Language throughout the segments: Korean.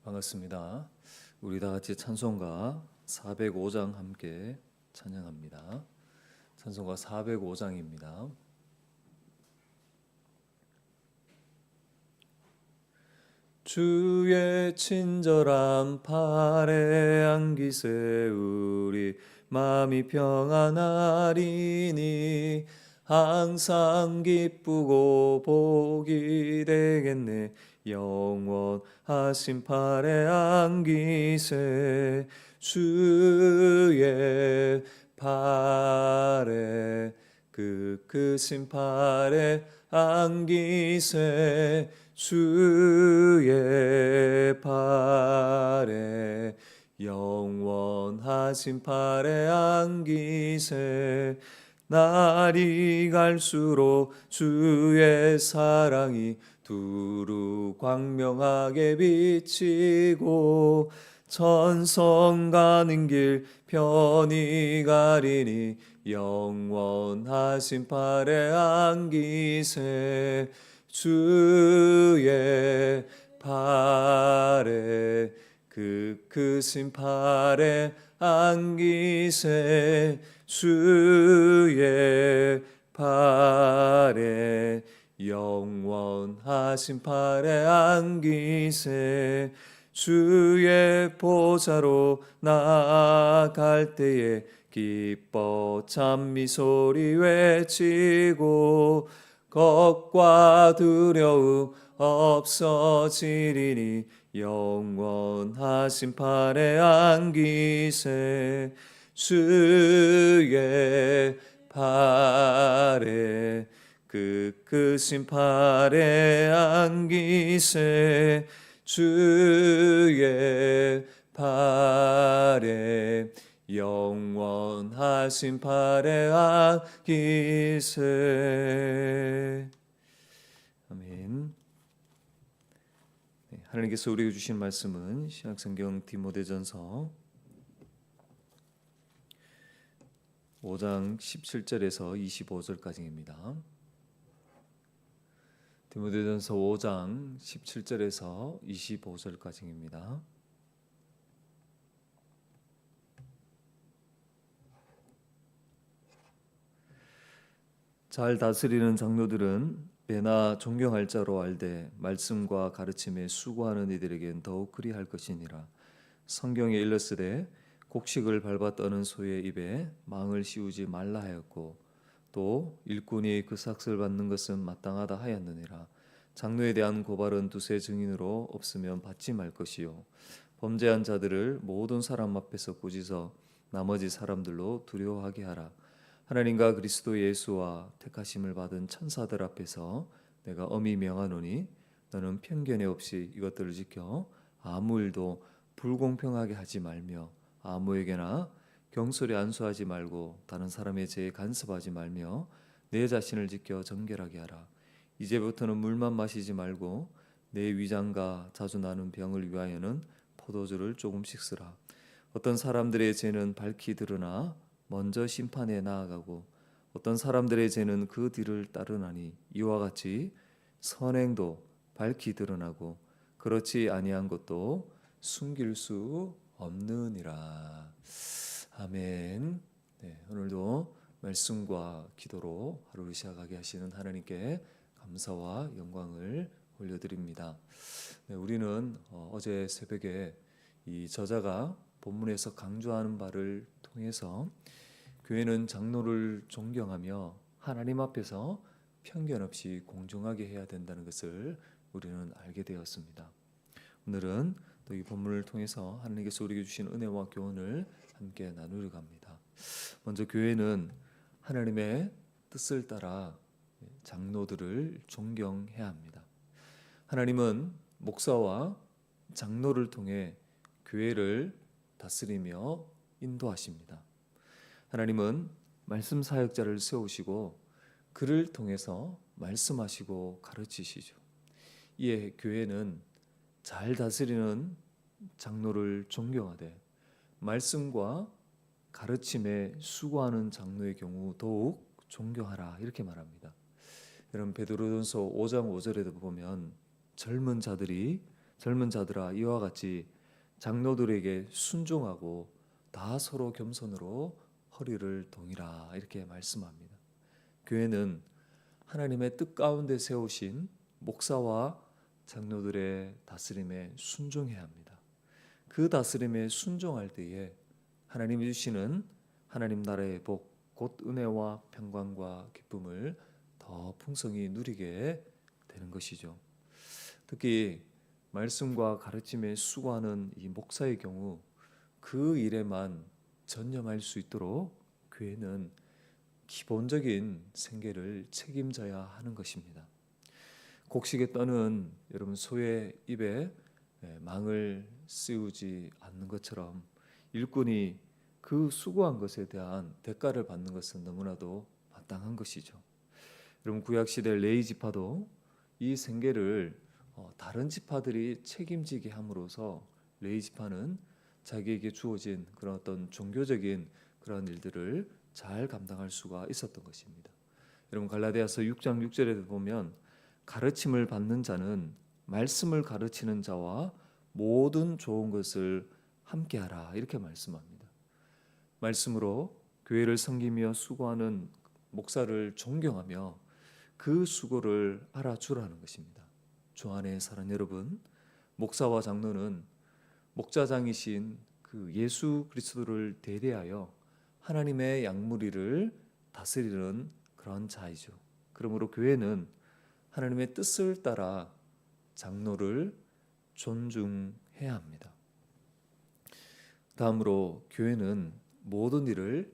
반갑습니다. 우리 다 같이 찬송가 405장 함께 찬양합니다. 찬송가 405장입니다. 주의 친절한 팔에 안기세 우리 마음이 평안하리니 항상 기쁘고 복이 되겠네. 영원하신 팔에 안기세 주의 팔에 크신 팔에 안기세 주의 팔에 영원하신 팔에 안기세 날이 갈수록 주의 사랑이 두루 광명하게 비치고 천성 가는 길 편히 가리니 영원하신 팔에 안기세 주의 팔에 크신 팔에 안기세 주의 팔에 영원하신 팔에 안기세 주의 보좌로 나아갈 때에 기뻐 찬미 소리 외치고 걱과 두려움 없어지리니 영원하신 팔에 안기세 주의 팔에 크신 팔에 안기세 주의 팔에 영원하신 팔에 안기세. 아멘. 하나님께서 우리에게 주신 말씀은 신약성경 디모데전서 5장 17절에서 25절까지입니다. 디모데전서 5장 17절에서 25절까지입니다. 잘 다스리는 장로들은 배나 존경할 자로 알되 말씀과 가르침에 수고하는 이들에겐 더욱 그리할 것이니라. 성경에 일렀으되 곡식을 밟아 떠는 소의 입에 망을 씌우지 말라 하였고 또 일꾼이 그 삭슬 받는 것은 마땅하다 하였느니라. 장로에 대한 고발은 두세 증인으로 없으면 받지 말 것이요 범죄한 자들을 모든 사람 앞에서 꾸짖어 나머지 사람들로 두려워하게 하라. 하나님과 그리스도 예수와 택하심을 받은 천사들 앞에서 내가 엄히 명하노니 너는 편견이 없이 이것들을 지켜 아무 일도 불공평하게 하지 말며 아무에게나 경솔히 안수하지 말고 다른 사람의 죄에 간섭하지 말며 내 자신을 지켜 정결하게 하라. 이제부터는 물만 마시지 말고 내 위장과 자주 나는 병을 위하여는 포도주를 조금씩 쓰라. 어떤 사람들의 죄는 밝히 드러나 먼저 심판에 나아가고 어떤 사람들의 죄는 그 뒤를 따르나니 이와 같이 선행도 밝히 드러나고 그렇지 아니한 것도 숨길 수 없느니라. 아멘. 네, 오늘도 말씀과 기도로 하루를 시작하게 하시는 하나님께 감사와 영광을 올려드립니다. 네, 우리는 어제 새벽에 이 저자가 본문에서 강조하는 바를 통해서 교회는 장로를 존경하며 하나님 앞에서 편견 없이 공정하게 해야 된다는 것을 우리는 알게 되었습니다. 오늘은 또 이 본문을 통해서 하나님께서 우리에게 주신 은혜와 교훈을 함께 나누려고 합니다. 먼저 교회는 하나님의 뜻을 따라 장로들을 존경해야 합니다. 하나님은 목사와 장로를 통해 교회를 다스리며 인도하십니다. 하나님은 말씀 사역자를 세우시고 그를 통해서 말씀하시고 가르치시죠. 이에 교회는 잘 다스리는 장로를 존경하되 말씀과 가르침에 수고하는 장로의 경우 더욱 존경하라 이렇게 말합니다. 여러분 베드로전서 5장 5절에도 보면 젊은 자들이 젊은 자들아 이와 같이 장로들에게 순종하고 다 서로 겸손으로 허리를 동이라 이렇게 말씀합니다. 교회는 하나님의 뜻 가운데 세우신 목사와 장로들의 다스림에 순종해야 합니다. 그 다스림에 순종할 때에 하나님이 주시는 하나님 나라의 복, 곧 은혜와 평강과 기쁨을 더 풍성히 누리게 되는 것이죠. 특히 말씀과 가르침에 수고하는 이 목사의 경우 그 일에만 전념할 수 있도록 교회는 기본적인 생계를 책임져야 하는 것입니다. 곡식에 떠는 여러분 소의 입에 망을 씌우지 않는 것처럼 일꾼이 그 수고한 것에 대한 대가를 받는 것은 너무나도 마땅한 것이죠. 여러분 구약시대 레위 지파도 이 생계를 다른 지파들이 책임지게 함으로써 레위 지파는 자기에게 주어진 그런 어떤 종교적인 그런 일들을 잘 감당할 수가 있었던 것입니다. 여러분 갈라디아서 6장 6절에 보면 가르침을 받는 자는 말씀을 가르치는 자와 모든 좋은 것을 함께하라 이렇게 말씀합니다. 말씀으로 교회를 섬기며 수고하는 목사를 존경하며 그 수고를 알아주라는 것입니다. 주 안에 사는 여러분, 목사와 장로는 목자장이신 그 예수 그리스도를 대리하여 하나님의 양무리를 다스리는 그런 자이죠. 그러므로 교회는 하나님의 뜻을 따라 장로를 존중해야 합니다. 다음으로 교회는 모든 일을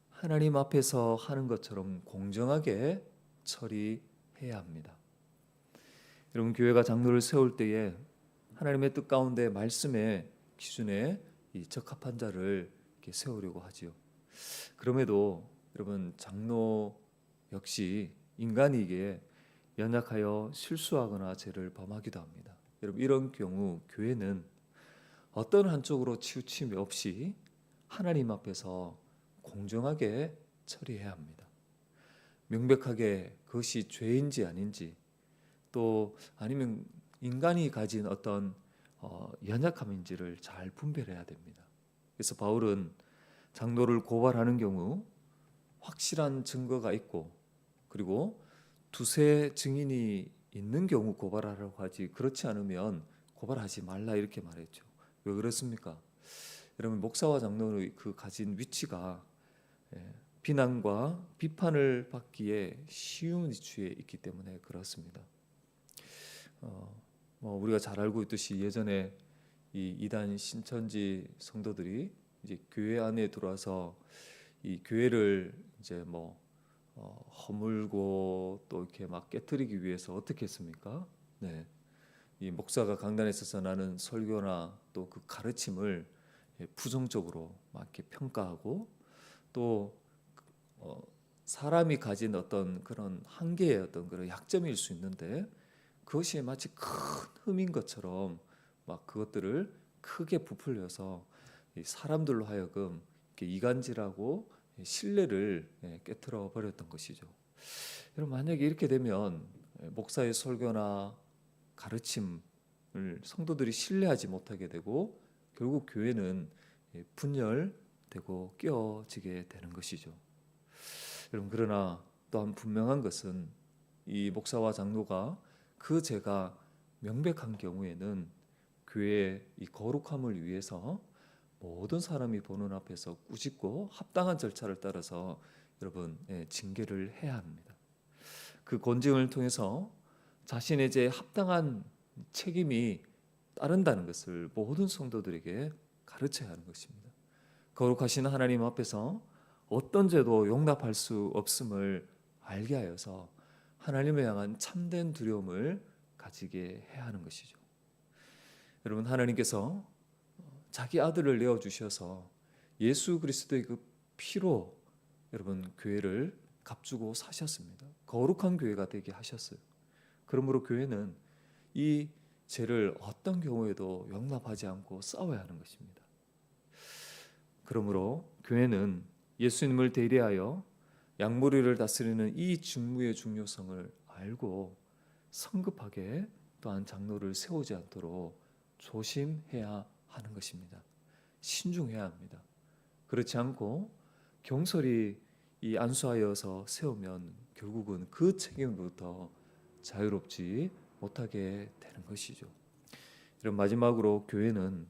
하나님 앞에서 하는 것처럼 공정하게 처리해야 합니다. 여러분 교회가 장로를 세울 때에 하나님의 뜻 가운데 말씀의 기준에 이 적합한 자를 이렇게 세우려고 하지요. 그럼에도 여러분 장로 역시 인간이기에 연약하여 실수하거나 죄를 범하기도 합니다. 여러분 이런 경우 교회는 어떤 한쪽으로 치우침이 없이 하나님 앞에서 공정하게 처리해야 합니다. 명백하게 그것이 죄인지 아닌지 또 아니면 인간이 가진 어떤 연약함인지를 잘 분별해야 됩니다. 그래서 바울은 장로를 고발하는 경우 확실한 증거가 있고 그리고 두세 증인이 있는 경우 고발하라고 하지 그렇지 않으면 고발하지 말라 이렇게 말했죠. 왜 그렇습니까? 여러분 목사와 장로의 그 가진 위치가 비난과 비판을 받기에 쉬운 위치에 있기 때문에 그렇습니다. 우리가 잘 알고 있듯이 예전에 이 이단 신천지 성도들이 이제 교회 안에 들어와서 이 교회를 이제 허물고 또 이렇게 막 깨트리기 위해서 어떻게 했습니까? 네, 이 목사가 강단에 서서 나는 설교나 또 그 가르침을 부정적으로 막 이렇게 평가하고 또 사람이 가진 어떤 그런 한계의 어떤 그런 약점일 수 있는데 그것이 마치 큰 흠인 것처럼 막 그것들을 크게 부풀려서 사람들로 하여금 이렇게 이간질하고 신뢰를 깨트려 버렸던 것이죠. 여러분 만약에 이렇게 되면 목사의 설교나 가르침을 성도들이 신뢰하지 못하게 되고 결국 교회는 분열되고 깨어지게 되는 것이죠. 여러분 그러나 또한 분명한 것은 이 목사와 장로가 그 죄가 명백한 경우에는 교회의 이 거룩함을 위해서 모든 사람이 보는 앞에서 꾸짖고 합당한 절차를 따라서 여러분 징계를 해야 합니다. 그 권징을 통해서 자신의 죄에 합당한 책임이 따른다는 것을 모든 성도들에게 가르쳐야 하는 것입니다. 거룩하신 하나님 앞에서 어떤 죄도 용납할 수 없음을 알게 하여서 하나님을 향한 참된 두려움을 가지게 해야 하는 것이죠. 여러분 하나님께서 자기 아들을 내어주셔서 예수 그리스도의 그 피로 여러분 교회를 값주고 사셨습니다. 거룩한 교회가 되게 하셨어요. 그러므로 교회는 이 죄를 어떤 경우에도 용납하지 않고 싸워야 하는 것입니다. 그러므로 교회는 예수님을 대리하여 양무리를 다스리는 이 직무의 중요성을 알고 성급하게 또한 장로를 세우지 않도록 조심해야 하는 것입니다. 신중해야 합니다. 그렇지 않고 경솔히 이 안수하여서 세우면 결국은 그 책임으로부터 자유롭지 못하게 되는 것이죠. 이런 마지막으로 교회는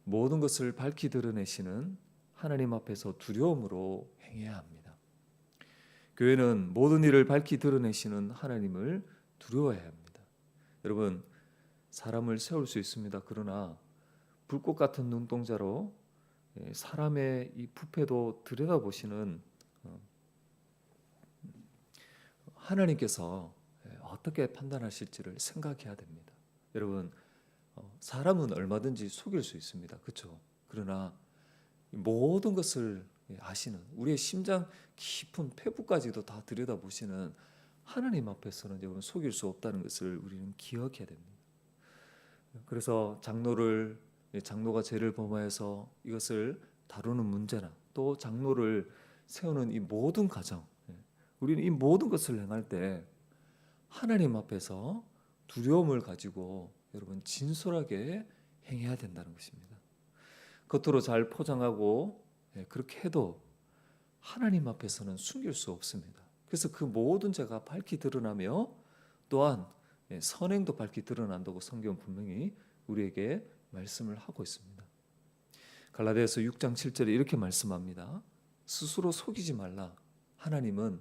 모든 것을 밝히 드러내시는 하나님 앞에서 두려움으로 행해야 합니다. 교회는 모든 일을 밝히 드러내시는 하나님을 두려워해야 합니다. 여러분, 사람을 세울 수 있습니다. 그러나 불꽃 같은 눈동자로 사람의 이 부패도 들여다보시는 하나님께서 어떻게 판단하실지를 생각해야 됩니다. 여러분, 사람은 얼마든지 속일 수 있습니다. 그렇죠? 그러나 모든 것을 아시는 우리의 심장 깊은 폐부까지도 다 들여다보시는 하나님 앞에서는 여러분 속일 수 없다는 것을 우리는 기억해야 됩니다. 그래서 장로가 죄를 범하여서 이것을 다루는 문제나 또 장로를 세우는 이 모든 과정, 우리는 이 모든 것을 행할 때 하나님 앞에서 두려움을 가지고 여러분 진솔하게 행해야 된다는 것입니다. 겉으로 잘 포장하고 그렇게 해도 하나님 앞에서는 숨길 수 없습니다. 그래서 그 모든 죄가 밝히 드러나며 또한 선행도 밝히 드러난다고 성경은 분명히 우리에게 말씀을 하고 있습니다. 갈라디아서 6장 7절에 이렇게 말씀합니다. 스스로 속이지 말라. 하나님은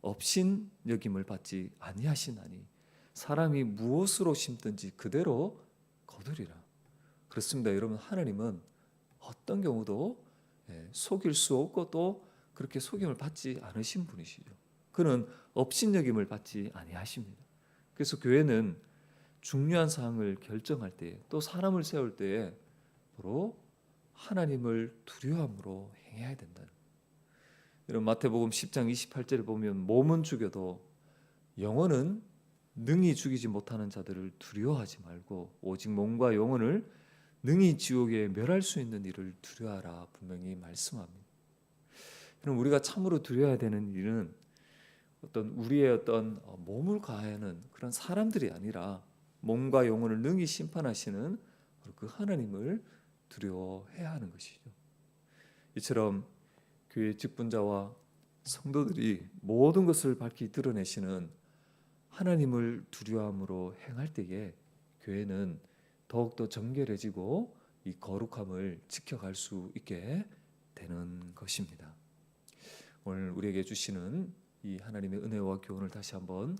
업신 여김을 받지 아니하시나니 사람이 무엇으로 심든지 그대로 거두리라. 그렇습니다. 여러분, 하나님은 어떤 경우도 속일 수 없고 또 그렇게 속임을 받지 않으신 분이시죠. 그는 업신여김을 받지 아니하십니다. 그래서 교회는 중요한 사항을 결정할 때 또 사람을 세울 때에 바로 하나님을 두려움으로 행해야 된다는. 여러분, 마태복음 10장 28절에 보면 몸은 죽여도 영혼은 능히 죽이지 못하는 자들을 두려워하지 말고 오직 몸과 영혼을 능히 지옥에 멸할 수 있는 일을 두려워하라 분명히 말씀합니다. 그럼 우리가 참으로 두려워야 되는 일은 우리의 어떤 몸을 가하는 그런 사람들이 아니라 몸과 영혼을 능히 심판하시는 그 하나님을 두려워해야 하는 것이죠. 이처럼 교회 직분자와 성도들이 모든 것을 밝히 드러내시는 하나님을 두려움으로 행할 때에 교회는 더욱더 정결해지고 이 거룩함을 지켜갈 수 있게 되는 것입니다. 오늘 우리에게 주시는 이 하나님의 은혜와 교훈을 다시 한번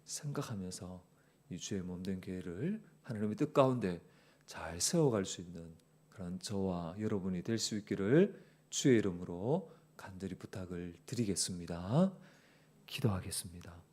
생각하면서 이 주의 몸된 교회를 하나님의 뜻 가운데 잘 세워갈 수 있는 그런 저와 여러분이 될 수 있기를 주의 이름으로 간절히 부탁을 드리겠습니다. 기도하겠습니다.